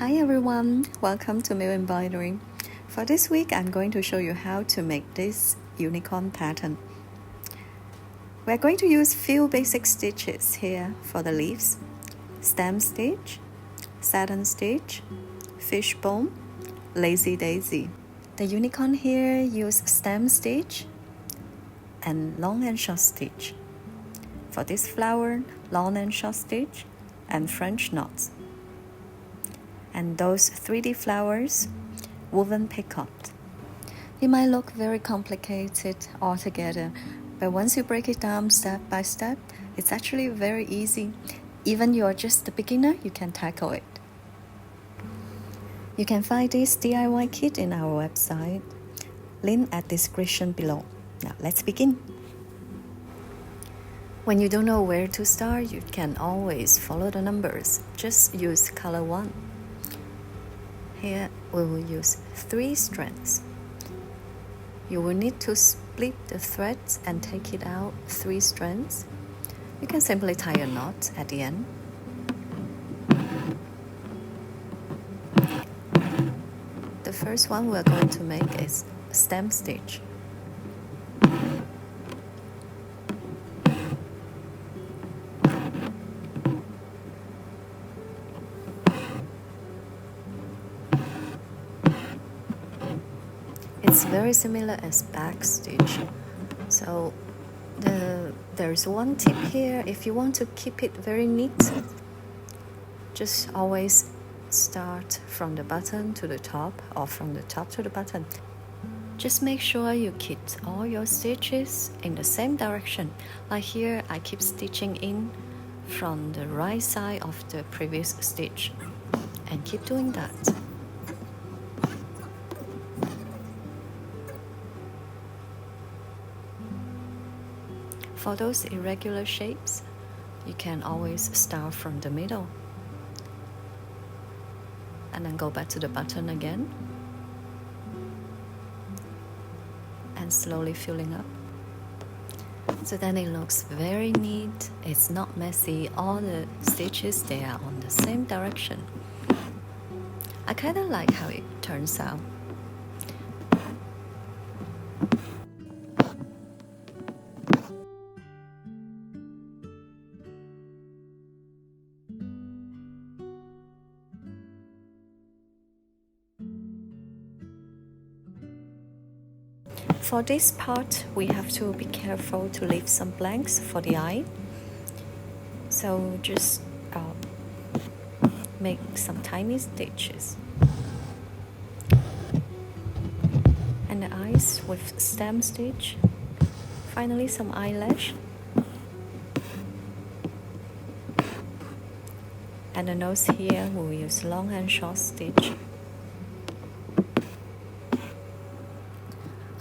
Hi everyone, welcome to Embroidery. For this week, I'm going to show you how to make this unicorn pattern. We're going to use few basic stitches here for the leaves: stem stitch, satin stitch, fishbone, lazy daisy. The unicorn here use stem stitch and long and short stitch. For this flower, long and short stitch and French knots. And those 3D flowers, woven peacock. It might look very complicated altogether, but once you break it down step by step, it's actually very easy. Even you're just a beginner, you can tackle it. You can find this DIY kit in our website. Link at description below. Now let's begin. When you don't know where to start, you can always follow the numbers. Just use color 1. Here we will use 3 strands. You will need to split the threads and take it out 3 strands. You can simply tie a knot at the end. The first one we're going to make is stem stitch. It's very similar as back stitch. So there's one tip here. If you want to keep it very neat, just always start from the bottom to the top or from the top to the bottom. Just make sure you keep all your stitches in the same direction. Like here, I keep stitching in from the right side of the previous stitch, and keep doing that. For those irregular shapes, you can always start from the middle and then go back to the button again and slowly filling up. So then it looks very neat, it's not messy, all the stitches, they are on the same direction. I kind of like how it turns out. For this part, we have to be careful to leave some blanks for the eye. So just make some tiny stitches. And the eyes with stem stitch. Finally, some eyelash. And the nose here, we will use long and short stitch.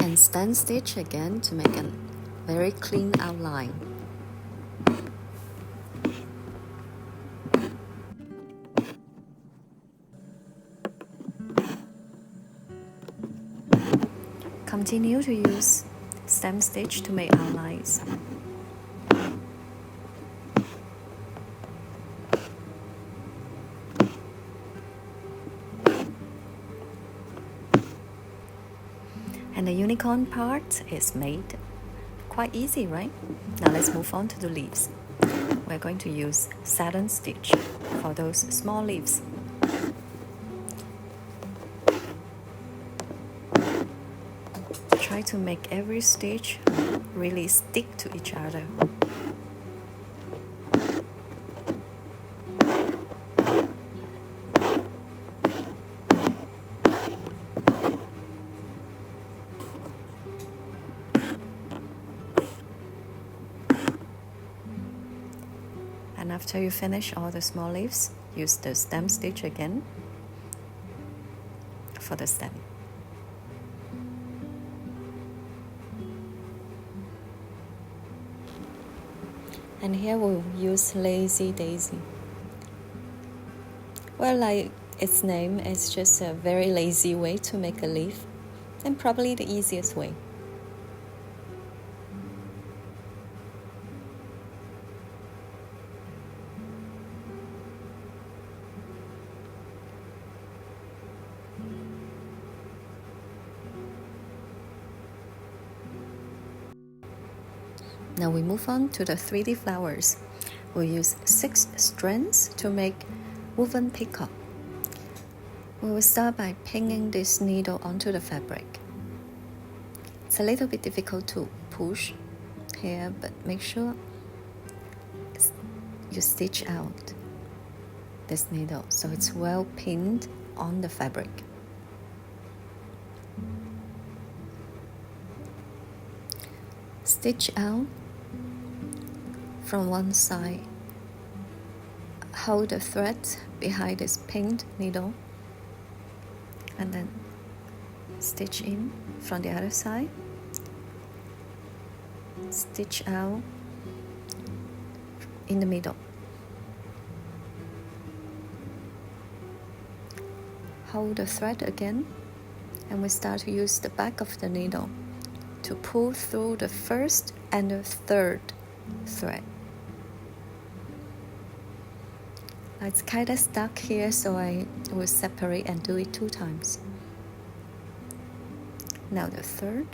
And stem stitch again to make a very clean outline. Continue to use stem stitch to make outlines. And the unicorn part is made. Quite easy, right? Now let's move on to the leaves. We're going to use satin stitch for those small leaves. Try to make every stitch really stick to each other. And after you finish all the small leaves, use the stem stitch again for the stem. And here we'll use lazy daisy. Well, like its name, it's just a very lazy way to make a leaf, and probably the easiest way. Now we move on to the 3D flowers. We'll use 6 strands to make woven peacock. We will start by pinning this needle onto the fabric. It's a little bit difficult to push here, but make sure you stitch out this needle so it's well pinned on the fabric. Stitch out from one side. Hold the thread behind this pinned needle and then stitch in from the other side. Stitch out in the middle. Hold the thread again, and we start to use the back of the needle to pull through the first and the third thread. It's kind of stuck here, so I will separate and do it 2 times. Now the third.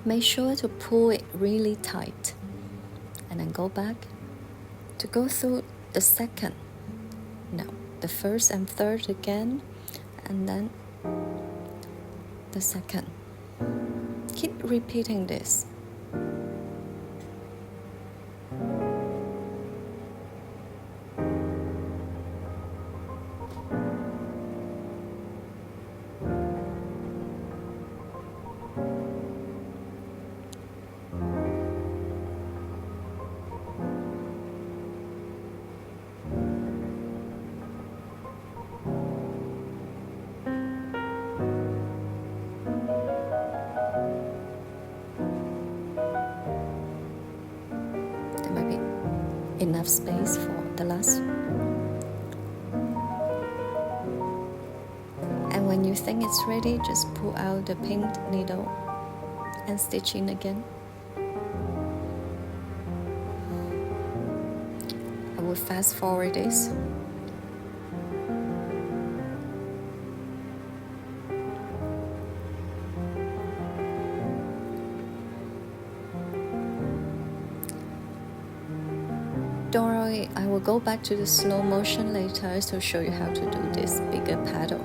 Make sure to pull it really tight and then go back to go through the second. No, the first and third again, and then the second. Keep repeating this. Enough space for the last. And when you think it's ready, just pull out the pinned needle and stitch in again. I will fast forward this. Don't worry, I will go back to the slow motion later to show you how to do this bigger paddle.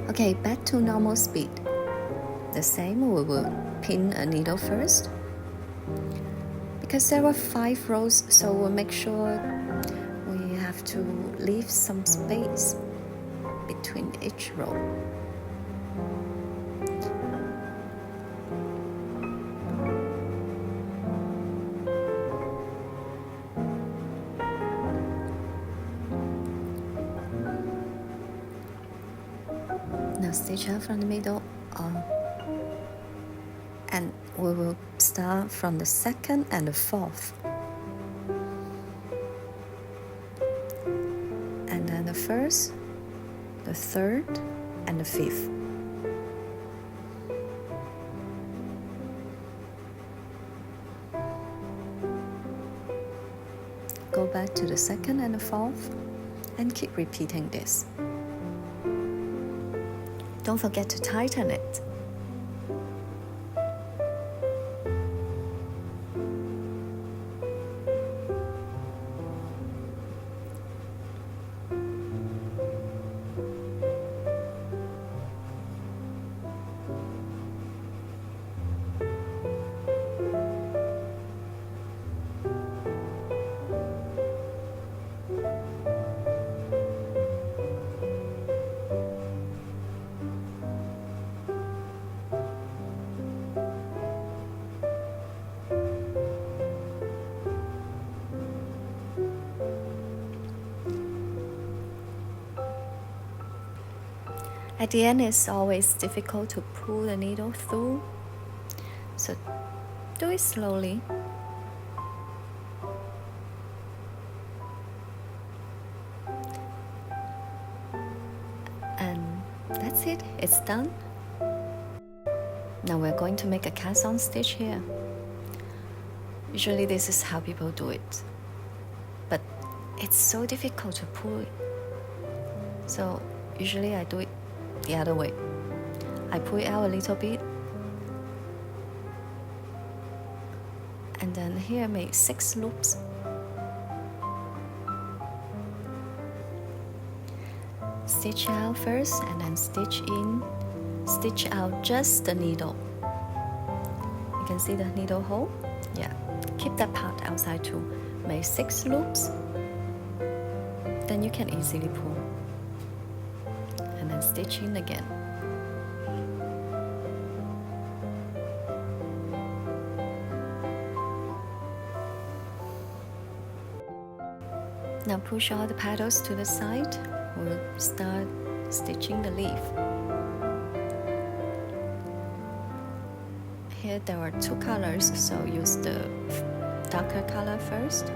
Okay, back to normal speed. The same, we will pin a needle first. Because there were 5 rows, so we'll make sure we have to leave some space between each row. Now stitch out from the middle. And we will start from the second and the fourth, and then the first, the third, and the fifth. Go back to the second and the fourth and keep repeating this. Don't forget to tighten it. At the end, it's always difficult to pull the needle through, so Do it slowly. And that's it, it's done. Now we're going to make a cast-on stitch here. Usually this is how people do it, but it's so difficult to pull it. So usually I do it the other way. I pull it out a little bit, and then here I make 6 loops. Stitch out first and then stitch in, stitch out just the needle. You can see the needle hole? Yeah, keep that part outside too. Make 6 loops, then you can easily pull. And then stitch in again. Now push all the petals to the side. We'll start stitching the leaf. Here there are 2 colors, so use the darker color first.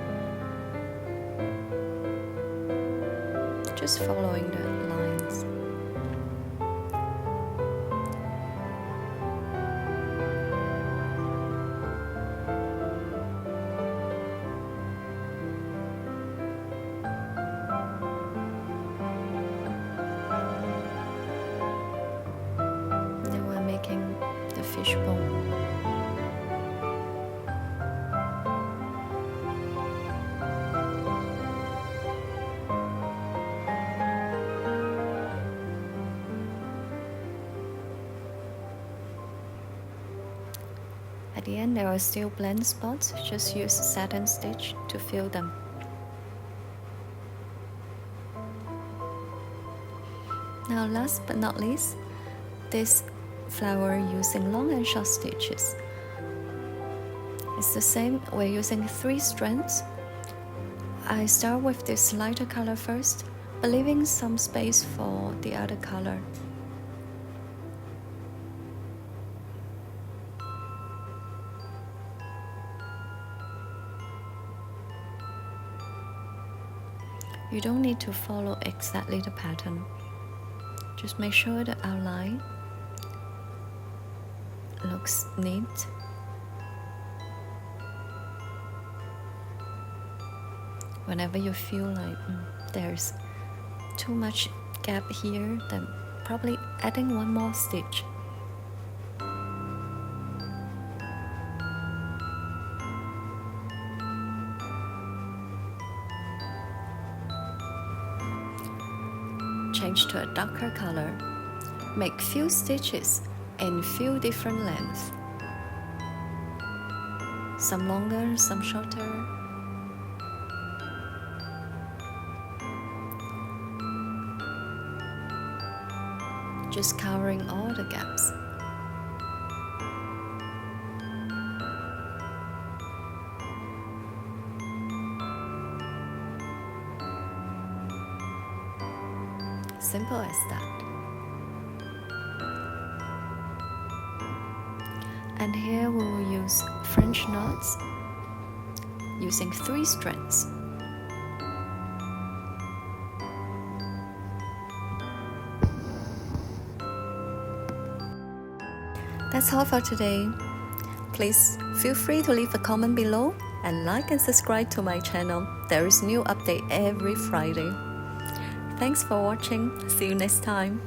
Just following the lines. The fishbone. At the end there are still blank spots, just use satin stitch to fill them. Now last but not least, this flower using long and short stitches. It's the same, we're using 3 strands. I start with this lighter color first, but leaving some space for the other color. You don't need to follow exactly the pattern. Just make sure the outline looks neat. Whenever you feel like there's too much gap here, then probably adding 1 more stitch. Change to a darker color. Make few stitches in few different lengths. Some longer, some shorter. Just covering all the gaps. Simple as that. And here we will use French knots using 3 strands. That's all for today. Please feel free to leave a comment below and like and subscribe to my channel. There is new update every Friday. Thanks for watching. See you next time.